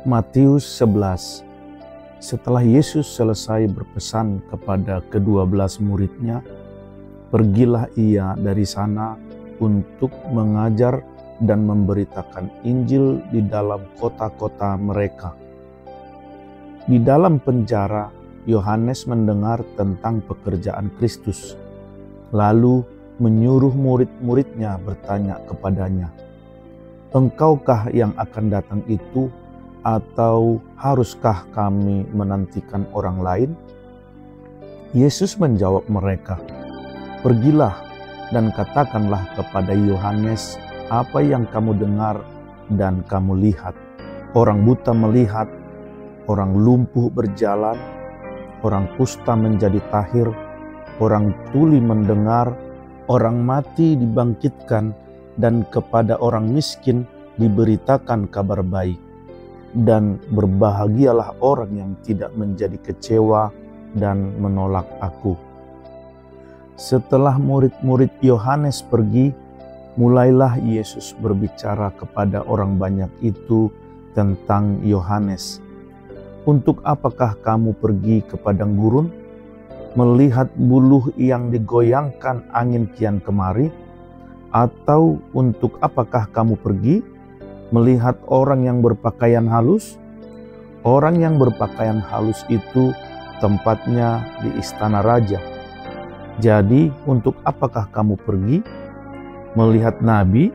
Matius 11. Setelah Yesus selesai berpesan kepada ke-12 muridnya, pergilah ia dari sana untuk mengajar dan memberitakan Injil di dalam kota-kota mereka. Di dalam penjara, Yohanes mendengar tentang pekerjaan Kristus, lalu menyuruh murid-muridnya bertanya kepadanya, "Engkaukah yang akan datang itu, atau haruskah kami menantikan orang lain?" Yesus menjawab mereka, "Pergilah dan katakanlah kepada Yohanes apa yang kamu dengar dan kamu lihat. Orang buta melihat, orang lumpuh berjalan, orang kusta menjadi tahir, orang tuli mendengar, orang mati dibangkitkan, dan kepada orang miskin diberitakan kabar baik. Dan berbahagialah orang yang tidak menjadi kecewa dan menolak Aku." Setelah murid-murid Yohanes pergi, mulailah Yesus berbicara kepada orang banyak itu tentang Yohanes. "Untuk apakah kamu pergi ke padang gurun, melihat buluh yang digoyangkan angin kian kemari? Atau untuk apakah kamu pergi melihat orang yang berpakaian halus? Orang yang berpakaian halus itu tempatnya di istana raja. Jadi untuk apakah kamu pergi melihat nabi?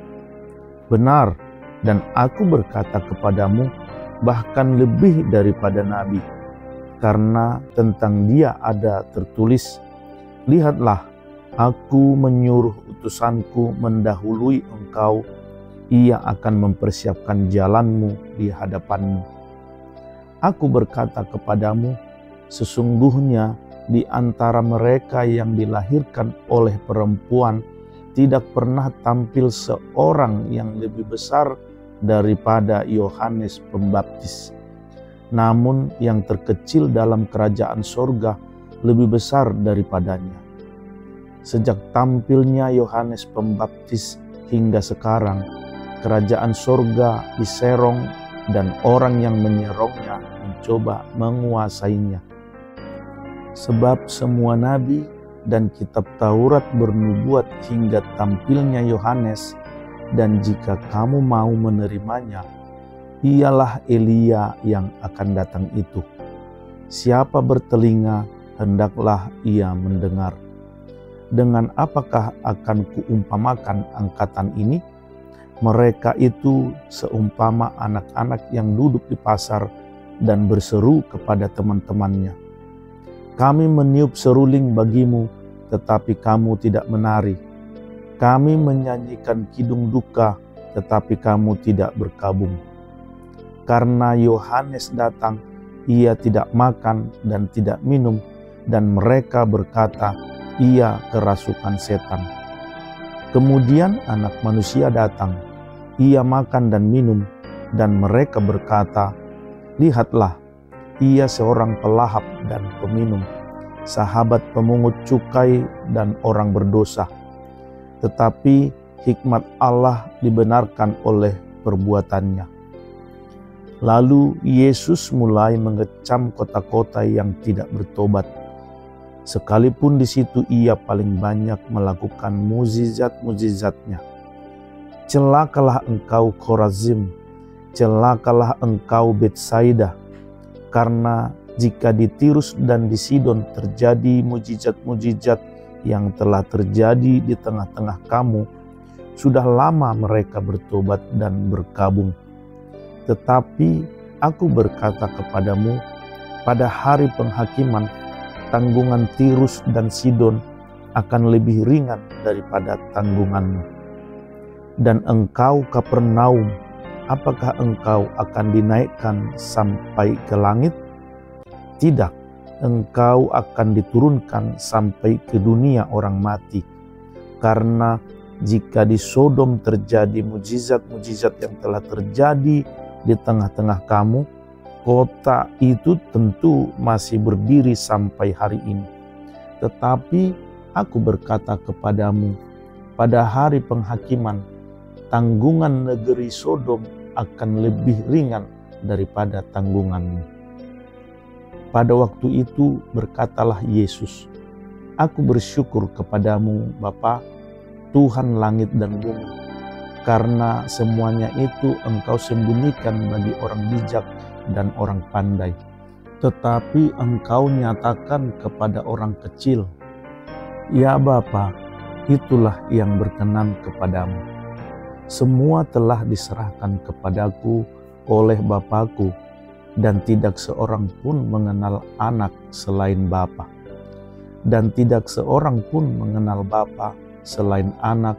Benar, dan Aku berkata kepadamu, bahkan lebih daripada nabi. Karena tentang dia ada tertulis, 'Lihatlah, Aku menyuruh utusanku mendahului engkau, ia akan mempersiapkan jalanmu di hadapanmu.' Aku berkata kepadamu, sesungguhnya di antara mereka yang dilahirkan oleh perempuan tidak pernah tampil seorang yang lebih besar daripada Yohanes Pembaptis. Namun yang terkecil dalam kerajaan sorga lebih besar daripadanya. Sejak tampilnya Yohanes Pembaptis hingga sekarang, kerajaan sorga diserong dan orang yang menyerongnya mencoba menguasainya. Sebab semua nabi dan kitab Taurat bernubuat hingga tampilnya Yohanes, dan jika kamu mau menerimanya, ialah Elia yang akan datang itu. Siapa bertelinga, hendaklah ia mendengar. Dengan apakah akan kuumpamakan angkatan ini? Mereka itu seumpama anak-anak yang duduk di pasar dan berseru kepada teman-temannya, 'Kami meniup seruling bagimu, tetapi kamu tidak menari. Kami menyanyikan kidung duka, tetapi kamu tidak berkabung.' Karena Yohanes datang, ia tidak makan dan tidak minum, dan mereka berkata, 'Ia kerasukan setan.' Kemudian Anak Manusia datang, ia makan dan minum, dan mereka berkata, 'Lihatlah, ia seorang pelahap dan peminum, sahabat pemungut cukai dan orang berdosa.' Tetapi hikmat Allah dibenarkan oleh perbuatannya." Lalu Yesus mulai mengecam kota-kota yang tidak bertobat, sekalipun di situ ia paling banyak melakukan mukjizat-mukjizatnya. "Celakalah engkau Khorazim, celakalah engkau Betsaida, karena jika di Tirus dan di Sidon terjadi mukjizat-mukjizat yang telah terjadi di tengah-tengah kamu, sudah lama mereka bertobat dan berkabung. Tetapi Aku berkata kepadamu, pada hari penghakiman, tanggungan Tirus dan Sidon akan lebih ringan daripada tanggunganmu. Dan engkau Kapernaum, apakah engkau akan dinaikkan sampai ke langit? Tidak, engkau akan diturunkan sampai ke dunia orang mati. Karena jika di Sodom terjadi mukjizat-mukjizat yang telah terjadi di tengah-tengah kamu, kota itu tentu masih berdiri sampai hari ini. Tetapi Aku berkata kepadamu, pada hari penghakiman, tanggungan negeri Sodom akan lebih ringan daripada tanggunganmu. Pada waktu itu berkatalah Yesus, "Aku bersyukur kepadamu Bapa, Tuhan langit dan bumi, karena semuanya itu Engkau sembunyikan bagi orang bijak dan orang pandai, tetapi Engkau nyatakan kepada orang kecil. Ya Bapa, itulah yang berkenan kepadamu. Semua telah diserahkan kepadaku oleh Bapa-Ku, dan tidak seorang pun mengenal anak selain Bapa, dan tidak seorang pun mengenal Bapa selain anak,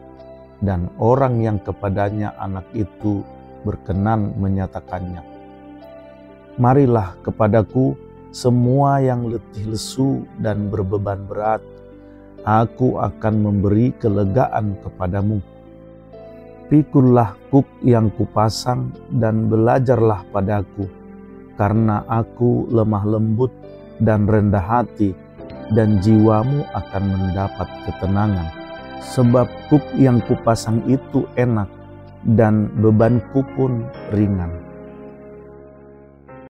dan orang yang kepadanya anak itu berkenan menyatakannya. Marilah kepadaku semua yang letih lesu dan berbeban berat, aku akan memberi kelegaan kepadamu. Pikullah kuk yang kupasang dan belajarlah padaku, karena aku lemah lembut dan rendah hati, dan jiwamu akan mendapat ketenangan. Sebab kuk yang kupasang itu enak, dan bebanku pun ringan."